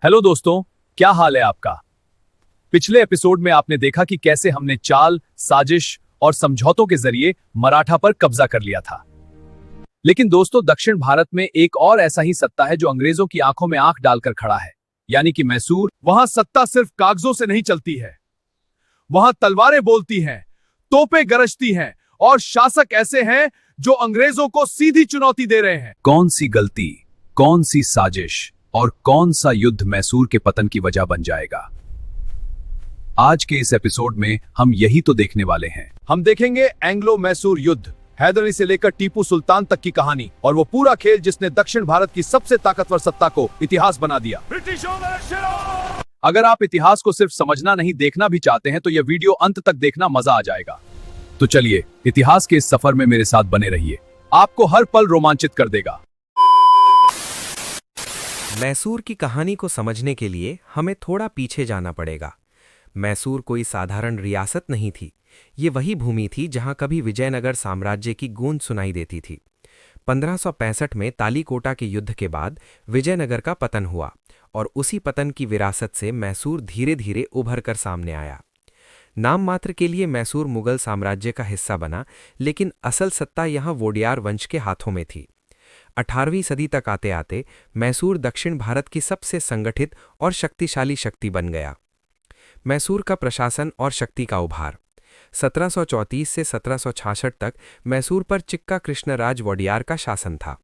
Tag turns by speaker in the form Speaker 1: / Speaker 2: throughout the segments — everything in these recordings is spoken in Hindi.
Speaker 1: हेलो दोस्तों, क्या हाल है आपका। पिछले एपिसोड में आपने देखा कि कैसे हमने चाल, साजिश और समझौतों के जरिए मराठा पर कब्जा कर लिया था। लेकिन दोस्तों, दक्षिण भारत में एक और ऐसा ही सत्ता है जो अंग्रेजों की आंखों में आंख डालकर खड़ा है, यानी कि मैसूर। वहां सत्ता सिर्फ कागजों से नहीं चलती है, वहां तलवारें बोलती हैं, तोपें गरजती हैं और शासक ऐसे हैं जो अंग्रेजों को सीधी चुनौती दे रहे हैं। कौन सी गलती, कौन सी साजिश और कौन सा युद्ध मैसूर के पतन की वजह बन जाएगा। आज के इस एपिसोड में हम यही तो देखने वाले हैं। हम देखेंगे एंग्लो मैसूर युद्ध, हैदर अली से लेकर टीपू सुल्तान तक की कहानी और वो पूरा खेल जिसने दक्षिण भारत की सबसे ताकतवर सत्ता को इतिहास बना दिया। अगर आप इतिहास को सिर्फ समझना नहीं देखना भी चाहते हैं तो यह वीडियो अंत तक देखना, मजा आ जाएगा। तो चलिए इतिहास के इस सफर में मेरे साथ बने रहिए, आपको हर पल रोमांचित कर देगा।
Speaker 2: मैसूर की कहानी को समझने के लिए हमें थोड़ा पीछे जाना पड़ेगा। मैसूर कोई साधारण रियासत नहीं थी, ये वही भूमि थी जहां कभी विजयनगर साम्राज्य की गूंज सुनाई देती थी। 1565 में तालीकोटा के युद्ध के बाद विजयनगर का पतन हुआ और उसी पतन की विरासत से मैसूर धीरे धीरे उभर कर सामने आया। नाम मात्र के लिए मैसूर मुगल साम्राज्य का हिस्सा बना, लेकिन असल सत्ता यहां वोडियार वंश के हाथों में थी। 18वीं सदी तक आते आते मैसूर दक्षिण भारत की सबसे संगठित और शक्तिशाली शक्ति बन गया। मैसूर का प्रशासन और शक्ति का उभार। 1734 से 1766 तक मैसूर पर चिक्का कृष्णराज वोडियार का शासन था।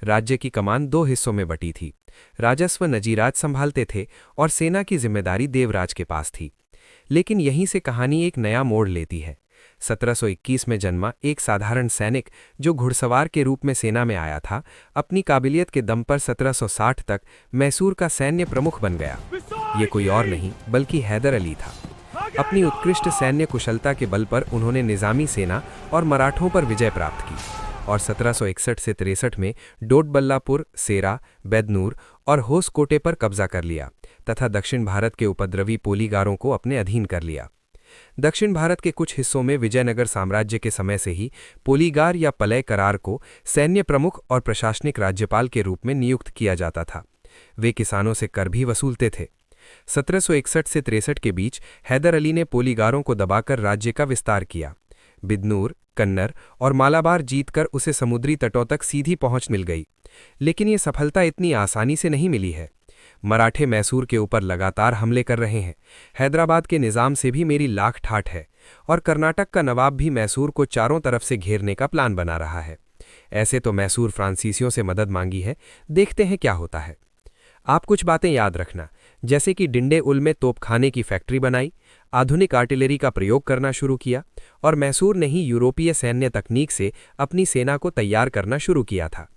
Speaker 2: राज्य की कमान दो हिस्सों में बटी थी। राजस्व नजीराज संभालते थे और सेना की जिम्मेदारी देवराज के पास थी। लेकिन यहीं से कहानी एक नया मोड़ लेती है। 1721 में जन्मा एक साधारण सैनिक जो घुड़सवार के रूप में सेना में आया था, अपनी काबिलियत के दम पर 1760 तक मैसूर का सैन्य प्रमुख बन गया। ये कोई और नहीं बल्कि हैदर अली था। अपनी उत्कृष्ट सैन्य कुशलता के बल पर उन्होंने निजामी सेना और मराठों पर विजय प्राप्त की और 1761 से 63 में डोडबल्लापुर, सेरा, बैदनूर और होसकोटे पर कब्जा कर लिया तथा दक्षिण भारत के उपद्रवी पोलीगारों को अपने अधीन कर लिया। दक्षिण भारत के कुछ हिस्सों में विजयनगर साम्राज्य के समय से ही पोलीगार या पलय करार को सैन्य प्रमुख और प्रशासनिक राज्यपाल के रूप में नियुक्त किया जाता था। वे किसानों से कर भी वसूलते थे। 1761 से 63 के बीच हैदर अली ने पोलीगारों को दबाकर राज्य का विस्तार किया। बिदनूर, कन्नर और मालाबार जीतकर उसे समुद्री तटों तक सीधी पहुंच मिल गई। लेकिन ये सफलता इतनी आसानी से नहीं मिली है। मराठे मैसूर के ऊपर लगातार हमले कर रहे हैं। हैदराबाद के निज़ाम से भी मेरी लाख ठाठ है और कर्नाटक का नवाब भी मैसूर को चारों तरफ से घेरने का प्लान बना रहा है। ऐसे तो मैसूर फ्रांसीसियों से मदद मांगी है, देखते हैं क्या होता है। आप कुछ बातें याद रखना, जैसे कि डिंडे उल में तोपखाने की फैक्ट्री बनाई, आधुनिक आर्टिलरी का प्रयोग करना शुरू किया और मैसूर ने ही यूरोपीय सैन्य तकनीक से अपनी सेना को तैयार करना शुरू किया था।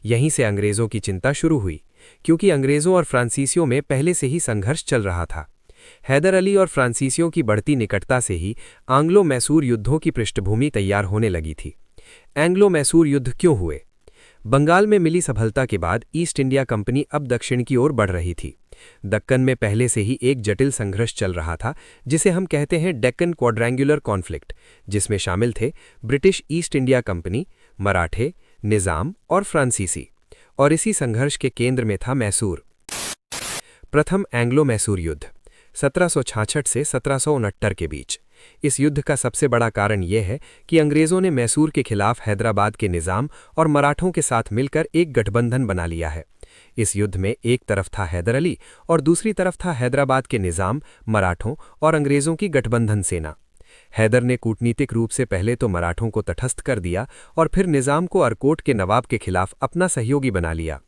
Speaker 2: यहीं से अंग्रेज़ों की चिंता शुरू हुई, क्योंकि अंग्रेज़ों और फ्रांसीसियों में पहले से ही संघर्ष चल रहा था। हैदर अली और फ्रांसीसियों की बढ़ती निकटता से ही आंग्लो मैसूर युद्धों की पृष्ठभूमि तैयार होने लगी थी। एंग्लो मैसूर युद्ध क्यों हुए? बंगाल में मिली सफलता के बाद ईस्ट इंडिया कंपनी अब दक्षिण की ओर बढ़ रही थी। दक्कन में पहले से ही एक जटिल संघर्ष चल रहा था, जिसे हम कहते हैं डेक्कन क्वाड्रेंगुलर कॉन्फ्लिक्ट, जिसमें शामिल थे ब्रिटिश ईस्ट इंडिया कंपनी, मराठे, निज़ाम और फ्रांसीसी। और इसी संघर्ष के केंद्र में था मैसूर। प्रथम एंग्लो मैसूर युद्ध 1766 से 1769 के बीच। इस युद्ध का सबसे बड़ा कारण यह है कि अंग्रेज़ों ने मैसूर के खिलाफ हैदराबाद के निज़ाम और मराठों के साथ मिलकर एक गठबंधन बना लिया है। इस युद्ध में एक तरफ था हैदर अली और दूसरी तरफ था हैदराबाद के निज़ाम, मराठों और अंग्रेज़ों की गठबंधन सेना। हैदर ने कूटनीतिक रूप से पहले तो मराठों को तटस्थ कर दिया और फिर निज़ाम को अरकोट के नवाब के खिलाफ अपना सहयोगी बना लिया।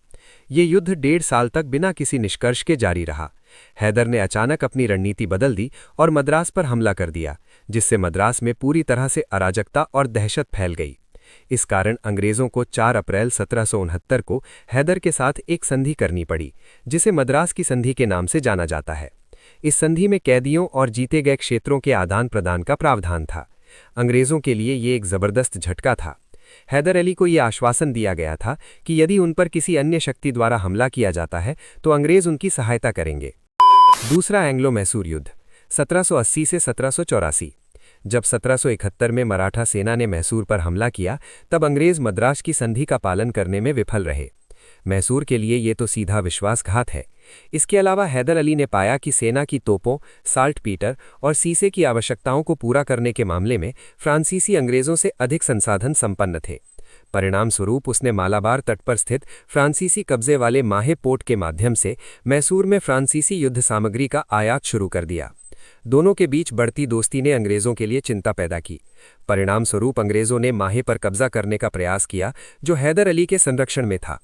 Speaker 2: ये युद्ध 1.5 साल तक बिना किसी निष्कर्ष के जारी रहा। हैदर ने अचानक अपनी रणनीति बदल दी और मद्रास पर हमला कर दिया, जिससे मद्रास में पूरी तरह से अराजकता और दहशत फैल गई। इस कारण अंग्रेज़ों को 4 अप्रैल 1769 को हैदर के साथ एक संधि करनी पड़ी, जिसे मद्रास की संधि के नाम से जाना जाता है। इस संधि में कैदियों और जीते गए क्षेत्रों के आदान प्रदान का प्रावधान था। अंग्रेज़ों के लिए ये एक ज़बरदस्त झटका था। हैदर अली को यह आश्वासन दिया गया था कि यदि उन पर किसी अन्य शक्ति द्वारा हमला किया जाता है तो अंग्रेज़ उनकी सहायता करेंगे। दूसरा एंग्लो मैसूर युद्ध 1780 से 1784। जब 1771 में मराठा सेना ने मैसूर पर हमला किया, तब अंग्रेज़ मद्रास की संधि का पालन करने में विफल रहे। मैसूर के लिए ये तो सीधा विश्वासघात है, इसके अलावा हैदर अली ने पाया कि सेना की तोपों, साल्ट पीटर और सीसे की आवश्यकताओं को पूरा करने के मामले में फ्रांसीसी अंग्रेजों से अधिक संसाधन संपन्न थे। परिणाम स्वरूप उसने मालाबार तट पर स्थित फ्रांसीसी कब्जे वाले माहे पोर्ट के माध्यम से मैसूर में फ्रांसीसी युद्ध सामग्री का आयात शुरू कर दिया। दोनों के बीच बढ़ती दोस्ती ने अंग्रेजों के लिए चिंता पैदा की। परिणाम स्वरूप अंग्रेजों ने माहे पर कब्जा करने का प्रयास किया, जो हैदर अली के संरक्षण में था।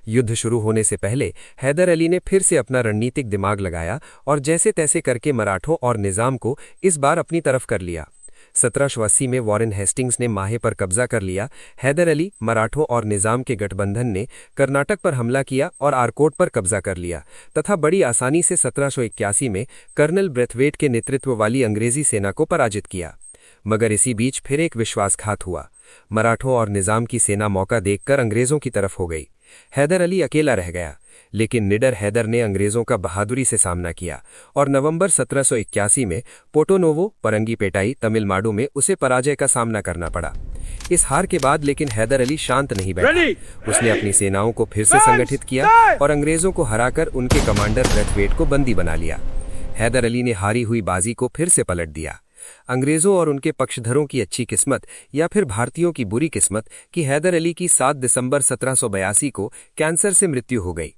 Speaker 2: युद्ध शुरू होने से पहले हैदर अली ने फिर से अपना रणनीतिक दिमाग लगाया और जैसे तैसे करके मराठों और निजाम को इस बार अपनी तरफ कर लिया। 1780 में वॉरेन हेस्टिंग्स ने माहे पर कब्जा कर लिया। हैदर अली, मराठों और निजाम के गठबंधन ने कर्नाटक पर हमला किया और आरकोट पर कब्जा कर लिया तथा बड़ी आसानी से 1781 में कर्नल ब्रेथवेट के नेतृत्व वाली अंग्रेजी सेना को पराजित किया। मगर इसी बीच फिर एक विश्वासघात हुआ। मराठों और निजाम की सेना मौका देखकर अंग्रेजों की तरफ हो गई। हैदर अली अकेला रह गया, लेकिन निडर हैदर ने अंग्रेजों का बहादुरी से सामना किया और नवंबर 1781 में पोर्टोनोवो, परंगीपेटाई, तमिलनाडु में उसे पराजय का सामना करना पड़ा। इस हार के बाद लेकिन हैदर अली शांत नहीं बैठा। उसने अपनी सेनाओं को फिर से संगठित किया और अंग्रेजों को हराकर उनके कमांडर ब्रेथवेट को बंदी बना लिया। हैदर अली ने हारी हुई बाजी को फिर से पलट दिया। अंग्रेजों और उनके पक्षधरों की अच्छी किस्मत या फिर भारतीयों की बुरी किस्मत कि हैदर अली की 7 दिसंबर 1782 को कैंसर से मृत्यु हो गई।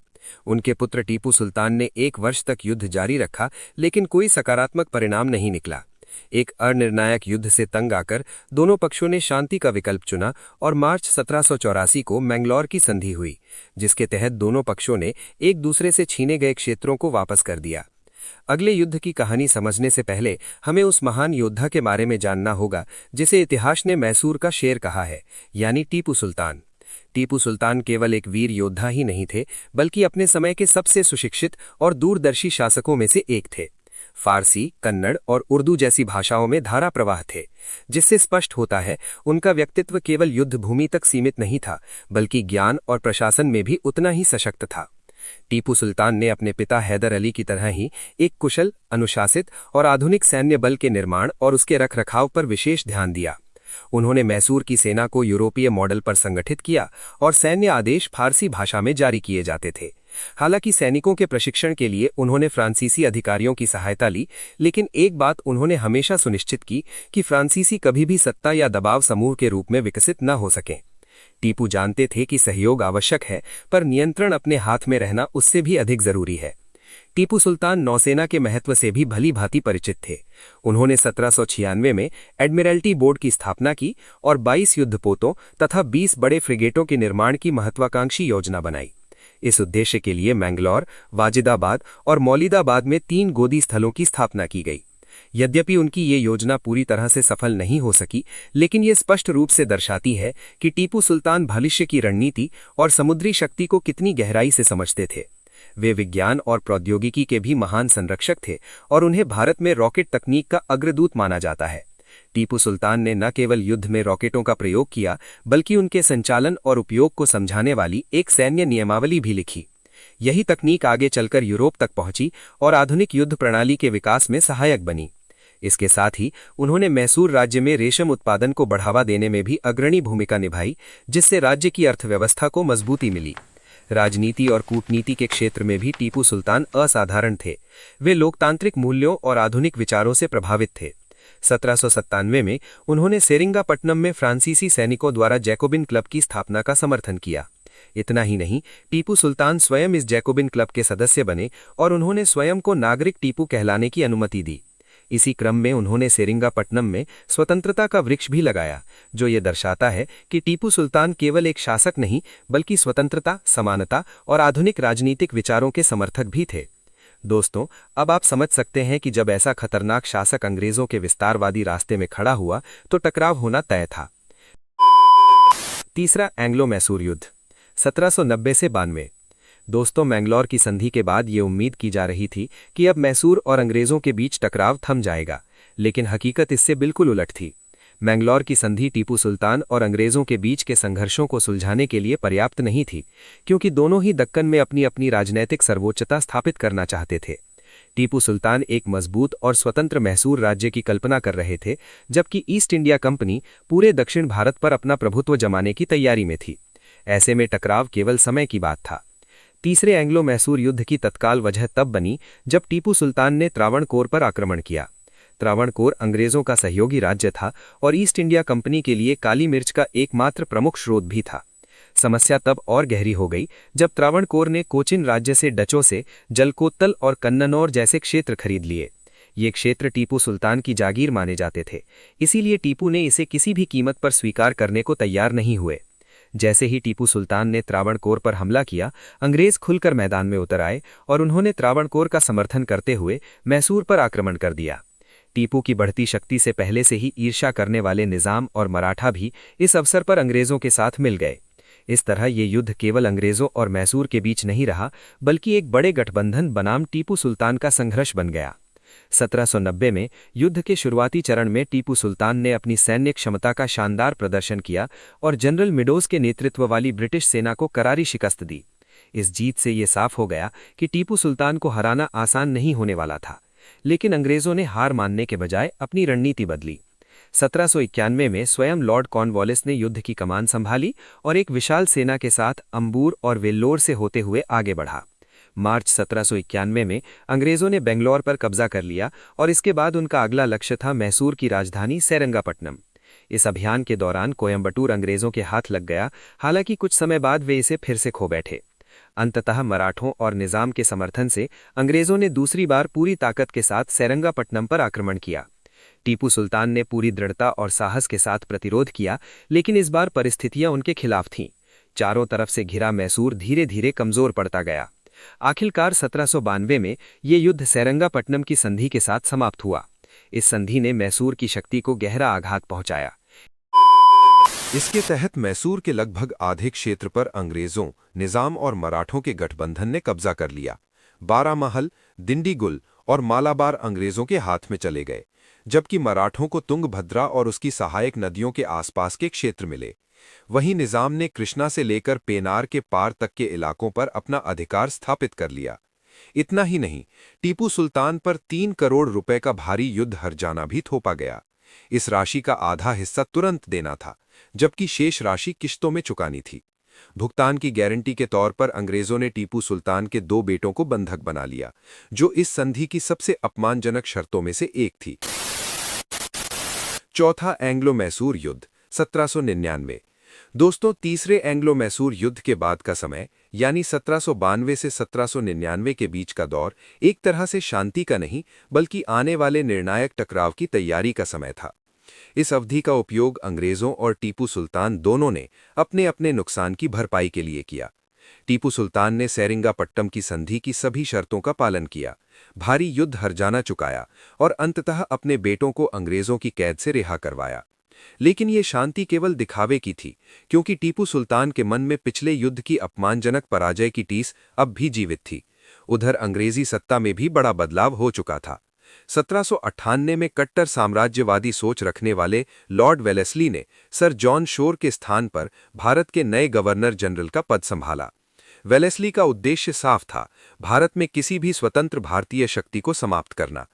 Speaker 2: उनके पुत्र टीपू सुल्तान ने 1 वर्ष तक युद्ध जारी रखा, लेकिन कोई सकारात्मक परिणाम नहीं निकला। एक अनिर्णायक युद्ध से तंग आकर दोनों पक्षों ने शांति का विकल्प चुना और मार्च 1784 को मैंगलोर की संधि हुई, जिसके तहत दोनों पक्षों ने एक दूसरे से छीने गए क्षेत्रों को वापस कर दिया। अगले युद्ध की कहानी समझने से पहले हमें उस महान योद्धा के बारे में जानना होगा जिसे इतिहास ने मैसूर का शेर कहा है, यानी टीपू सुल्तान। टीपू सुल्तान केवल एक वीर योद्धा ही नहीं थे, बल्कि अपने समय के सबसे सुशिक्षित और दूरदर्शी शासकों में से एक थे। फारसी, कन्नड़ और उर्दू जैसी भाषाओं में धारा प्रवाह थे, जिससे स्पष्ट होता है उनका व्यक्तित्व केवल युद्ध भूमि तक सीमित नहीं था, बल्कि ज्ञान और प्रशासन में भी उतना ही सशक्त था। टीपू सुल्तान ने अपने पिता हैदर अली की तरह ही एक कुशल, अनुशासित और आधुनिक सैन्य बल के निर्माण और उसके रखरखाव पर विशेष ध्यान दिया। उन्होंने मैसूर की सेना को यूरोपीय मॉडल पर संगठित किया और सैन्य आदेश फारसी भाषा में जारी किए जाते थे। हालांकि सैनिकों के प्रशिक्षण के लिए उन्होंने फ्रांसीसी अधिकारियों की सहायता ली, लेकिन एक बात उन्होंने हमेशा सुनिश्चित की कि फ्रांसीसी कभी भी सत्ता या दबाव समूह के रूप में विकसित न हो सकें। टीपू जानते थे कि सहयोग आवश्यक है, पर नियंत्रण अपने हाथ में रहना उससे भी अधिक जरूरी है। टीपू सुल्तान नौसेना के महत्व से भी भली भांति परिचित थे। उन्होंने 1796 में एडमिरल्टी बोर्ड की स्थापना की और 22 युद्धपोतों तथा 20 बड़े फ्रिगेटों के निर्माण की महत्वाकांक्षी योजना बनाई। इस उद्देश्य के लिए मैंगलोर, वाजिदाबाद और मौलिदाबाद में 3 गोदी स्थलों की स्थापना की गई। यद्यपि उनकी ये योजना पूरी तरह से सफल नहीं हो सकी, लेकिन ये स्पष्ट रूप से दर्शाती है कि टीपू सुल्तान भविष्य की रणनीति और समुद्री शक्ति को कितनी गहराई से समझते थे। वे विज्ञान और प्रौद्योगिकी के भी महान संरक्षक थे और उन्हें भारत में रॉकेट तकनीक का अग्रदूत माना जाता है। टीपू सुल्तान ने न केवल युद्ध में रॉकेटों का प्रयोग किया, बल्कि उनके संचालन और उपयोग को समझाने वाली एक सैन्य नियमावली भी लिखी। यही तकनीक आगे चलकर यूरोप तक पहुंची और आधुनिक युद्ध प्रणाली के विकास में सहायक बनी। इसके साथ ही उन्होंने मैसूर राज्य में रेशम उत्पादन को बढ़ावा देने में भी अग्रणी भूमिका निभाई, जिससे राज्य की अर्थव्यवस्था को मजबूती मिली। राजनीति और कूटनीति के क्षेत्र में भी टीपू सुल्तान असाधारण थे। वे लोकतांत्रिक मूल्यों और आधुनिक विचारों से प्रभावित थे। 1797 में उन्होंने सेरिंगापट्टनम में फ्रांसीसी सैनिकों द्वारा जैकोबिन क्लब की स्थापना का समर्थन किया। इतना ही नहीं, टीपू सुल्तान स्वयं इस जैकोबिन क्लब के सदस्य बने और उन्होंने स्वयं को नागरिक टीपू कहलाने की अनुमति दी। इसी क्रम में उन्होंने सेरिंगापट्टनम में स्वतंत्रता का वृक्ष भी लगाया, जो ये दर्शाता है कि टीपू सुल्तान केवल एक शासक नहीं, बल्कि स्वतंत्रता, समानता और आधुनिक राजनीतिक विचारों के समर्थक भी थे। दोस्तों, अब आप समझ सकते हैं कि जब ऐसा खतरनाक शासक अंग्रेजों के विस्तारवादी रास्ते में खड़ा हुआ तो टकराव होना तय था। तीसरा, एंग्लो मैसूर युद्ध 1790 से 92। दोस्तों, मैंगलोर की संधि के बाद ये उम्मीद की जा रही थी कि अब मैसूर और अंग्रेजों के बीच टकराव थम जाएगा, लेकिन हकीकत इससे बिल्कुल उलट थी। मैंगलोर की संधि टीपू सुल्तान और अंग्रेजों के बीच के संघर्षों को सुलझाने के लिए पर्याप्त नहीं थी, क्योंकि दोनों ही दक्कन में अपनी अपनी राजनैतिक सर्वोच्चता स्थापित करना चाहते थे। टीपू सुल्तान एक मजबूत और स्वतंत्र मैसूर राज्य की कल्पना कर रहे थे, जबकि ईस्ट इंडिया कंपनी पूरे दक्षिण भारत पर अपना प्रभुत्व जमाने की तैयारी में थी। ऐसे में टकराव केवल समय की बात था। तीसरे एंग्लो मैसूर युद्ध की तत्काल वजह तब बनी जब टीपू सुल्तान ने त्रावणकोर पर आक्रमण किया। त्रावणकोर अंग्रेजों का सहयोगी राज्य था और ईस्ट इंडिया कंपनी के लिए काली मिर्च का एकमात्र प्रमुख स्रोत भी था। समस्या तब और गहरी हो गई जब त्रावणकोर ने कोचिन राज्य से डचों से जलकोत्तल और कन्ननौर जैसे क्षेत्र खरीद लिए। ये क्षेत्र टीपू सुल्तान की जागीर माने जाते थे, इसीलिए टीपू ने इसे किसी भी कीमत पर स्वीकार करने को तैयार नहीं हुए। जैसे ही टीपू सुल्तान ने त्रावणकोर पर हमला किया, अंग्रेज खुलकर मैदान में उतर आए और उन्होंने त्रावणकोर का समर्थन करते हुए मैसूर पर आक्रमण कर दिया। टीपू की बढ़ती शक्ति से पहले से ही ईर्ष्या करने वाले निजाम और मराठा भी इस अवसर पर अंग्रेजों के साथ मिल गए। इस तरह ये युद्ध केवल अंग्रेजों और मैसूर के बीच नहीं रहा, बल्कि एक बड़े गठबंधन बनाम टीपू सुल्तान का संघर्ष बन गया। 1790 में युद्ध के शुरुआती चरण में टीपू सुल्तान ने अपनी सैन्य क्षमता का शानदार प्रदर्शन किया और जनरल मिडोज के नेतृत्व वाली ब्रिटिश सेना को करारी शिकस्त दी। इस जीत से ये साफ हो गया कि टीपू सुल्तान को हराना आसान नहीं होने वाला था, लेकिन अंग्रेजों ने हार मानने के बजाय अपनी रणनीति बदली। 1791 में स्वयं लॉर्ड कॉर्नवालिस ने युद्ध की कमान संभाली और एक विशाल सेना के साथ अंबूर और वेल्लोर से होते हुए आगे बढ़ा। मार्च 1791 में अंग्रेजों ने बेंगलोर पर कब्जा कर लिया और इसके बाद उनका अगला लक्ष्य था मैसूर की राजधानी सेरंगापट्टनम। इस अभियान के दौरान कोयंबटूर अंग्रेजों के हाथ लग गया, हालांकि कुछ समय बाद वे इसे फिर से खो बैठे। अंततः मराठों और निजाम के समर्थन से अंग्रेजों ने दूसरी बार पूरी ताकत के साथ सेरंगापट्टनम पर आक्रमण किया। टीपू सुल्तान ने पूरी दृढ़ता और साहस के साथ प्रतिरोध किया, लेकिन इस बार परिस्थितियां उनके खिलाफ थीं। चारों तरफ से घिरा मैसूर धीरे धीरे कमजोर पड़ता गया। आखिरकार 1792 में ये युद्ध सेरंगापट्टनम की संधि के साथ समाप्त हुआ। इस संधि ने मैसूर की शक्ति को गहरा आघात पहुंचाया।
Speaker 3: इसके तहत मैसूर के लगभग आधे क्षेत्र पर अंग्रेजों, निजाम और मराठों के गठबंधन ने कब्जा कर लिया। बारामहल, दिंडीगुल और मालाबार अंग्रेजों के हाथ में चले गए, जबकि मराठों को तुंगभद्रा और उसकी सहायक नदियों के आसपास के क्षेत्र मिले। वहीं निजाम ने कृष्णा से लेकर पेनार के पार तक के इलाकों पर अपना अधिकार स्थापित कर लिया। इतना ही नहीं, टीपू सुल्तान पर 3 करोड़ रुपए का भारी युद्ध हर्जाना भी थोपा गया। इस राशि का आधा हिस्सा तुरंत देना था, जबकि शेष राशि किश्तों में चुकानी थी। भुगतान की गारंटी के तौर पर अंग्रेजों ने टीपू सुल्तान के 2 बेटों को बंधक बना लिया, जो इस संधि की सबसे अपमानजनक शर्तों में से एक थी। चौथा एंग्लो मैसूर युद्ध 1799। दोस्तों, तीसरे एंग्लो मैसूर युद्ध के बाद का समय यानी 1792 से 1799 के बीच का दौर एक तरह से शांति का नहीं, बल्कि आने वाले निर्णायक टकराव की तैयारी का समय था। इस अवधि का उपयोग अंग्रेजों और टीपू सुल्तान दोनों ने अपने अपने नुकसान की भरपाई के लिए किया। टीपू सुल्तान ने सेरिंगापट्टम की संधि की सभी शर्तों का पालन किया, भारी युद्ध हर्जाना चुकाया और अंततः अपने बेटों को अंग्रेजों की कैद से रिहा करवाया। लेकिन ये शांति केवल दिखावे की थी, क्योंकि टीपू सुल्तान के मन में पिछले युद्ध की अपमानजनक पराजय की टीस अब भी जीवित थी। उधर अंग्रेजी सत्ता में भी बड़ा बदलाव हो चुका था। 1798 में कट्टर साम्राज्यवादी सोच रखने वाले लॉर्ड वेलेस्ली ने सर जॉन शोर के स्थान पर भारत के नए गवर्नर जनरल का पद संभाला। वेलेस्ली का उद्देश्य साफ था, भारत में किसी भी स्वतंत्र भारतीय शक्ति को समाप्त करना।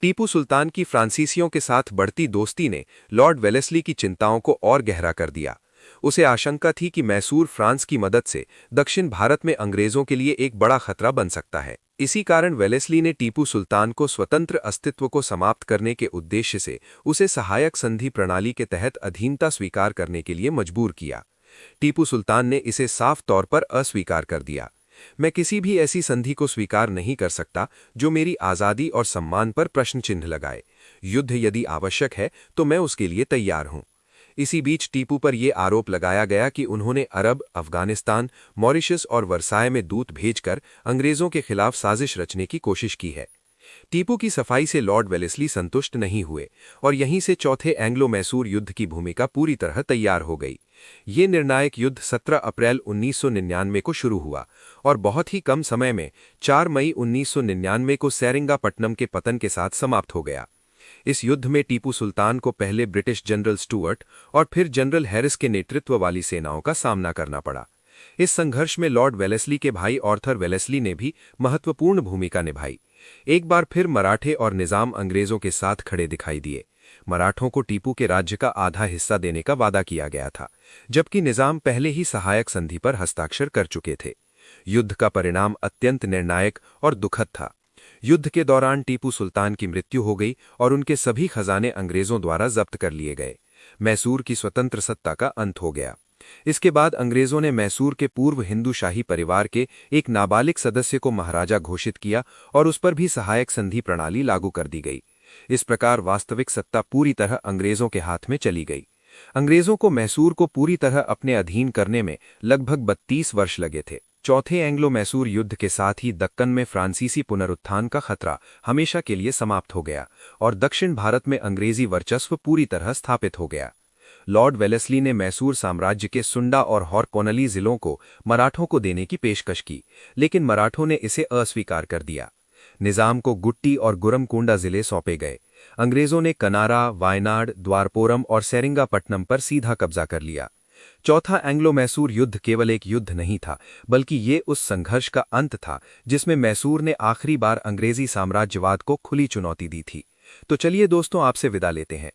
Speaker 3: टीपू सुल्तान की फ्रांसीसियों के साथ बढ़ती दोस्ती ने लॉर्ड वेलेस्ली की चिंताओं को और गहरा कर दिया। उसे आशंका थी कि मैसूर फ्रांस की मदद से दक्षिण भारत में अंग्रेजों के लिए एक बड़ा खतरा बन सकता है। इसी कारण वेलेस्ली ने टीपू सुल्तान को स्वतंत्र अस्तित्व को समाप्त करने के उद्देश्य से उसे सहायक संधि प्रणाली के तहत अधीनता स्वीकार करने के लिए मजबूर किया। टीपू सुल्तान ने इसे साफ तौर पर अस्वीकार कर दिया। मैं किसी भी ऐसी संधि को स्वीकार नहीं कर सकता जो मेरी आज़ादी और सम्मान पर प्रश्न चिन्ह लगाए। युद्ध यदि आवश्यक है तो मैं उसके लिए तैयार हूं। इसी बीच टीपू पर यह आरोप लगाया गया कि उन्होंने अरब, अफगानिस्तान, मॉरिशस और वर्साय में दूत भेजकर अंग्रेजों के खिलाफ साजिश रचने की कोशिश की है। टीपू की सफाई से लॉर्ड वेलेस्ली संतुष्ट नहीं हुए और यहीं से चौथे एंग्लो मैसूर युद्ध की भूमिका पूरी तरह तैयार हो गई। ये निर्णायक युद्ध 17 अप्रैल 1999 को शुरू हुआ और बहुत ही कम समय में 4 मई 1999 को सेरिंगापट्टनम के पतन के साथ समाप्त हो गया। इस युद्ध में टीपू सुल्तान को पहले ब्रिटिश जनरल स्टुअर्ट और फिर जनरल हैरिस के नेतृत्व वाली सेनाओं का सामना करना पड़ा। इस संघर्ष में लॉर्ड वेलेस्ली के भाई आर्थर वेलेस्ली ने भी महत्वपूर्ण भूमिका निभाई। एक बार फिर मराठे और निजाम अंग्रेजों के साथ खड़े दिखाई दिए। मराठों को टीपू के राज्य का आधा हिस्सा देने का वादा किया गया था, जबकि निजाम पहले ही सहायक संधि पर हस्ताक्षर कर चुके थे। युद्ध का परिणाम अत्यंत निर्णायक और दुखद था। युद्ध के दौरान टीपू सुल्तान की मृत्यु हो गई और उनके सभी खजाने अंग्रेजों द्वारा जब्त कर लिए गए। मैसूर की स्वतंत्र सत्ता का अंत हो गया। इसके बाद अंग्रेजों ने मैसूर के पूर्व हिंदू शाही परिवार के एक नाबालिग सदस्य को महाराजा घोषित किया और उस पर भी सहायक संधि प्रणाली लागू कर दी गई। इस प्रकार वास्तविक सत्ता पूरी तरह अंग्रेजों के हाथ में चली गई। अंग्रेजों को मैसूर को पूरी तरह अपने अधीन करने में लगभग 32 वर्ष लगे थे। चौथे एंग्लो मैसूर युद्ध के साथ ही दक्कन में फ्रांसीसी पुनरुत्थान का खतरा हमेशा के लिए समाप्त हो गया और दक्षिण भारत में अंग्रेजी वर्चस्व पूरी तरह स्थापित हो गया। लॉर्ड वेलेस्ली ने मैसूर साम्राज्य के सुंडा और हॉरकोनली जिलों को मराठों को देने की पेशकश की, लेकिन मराठों ने इसे अस्वीकार कर दिया। निजाम को गुट्टी और गुरमकोंडा जिले सौंपे गए। अंग्रेजों ने कनारा, वायनाड, द्वारपोरम और सेरिंगापट्टनम पर सीधा कब्जा कर लिया। चौथा एंग्लो मैसूर युद्ध केवल एक युद्ध नहीं था, बल्कि ये उस संघर्ष का अंत था जिसमें मैसूर ने आखिरी बार अंग्रेजी साम्राज्यवाद को खुली चुनौती दी थी। तो चलिए दोस्तों, आपसे विदा लेते हैं।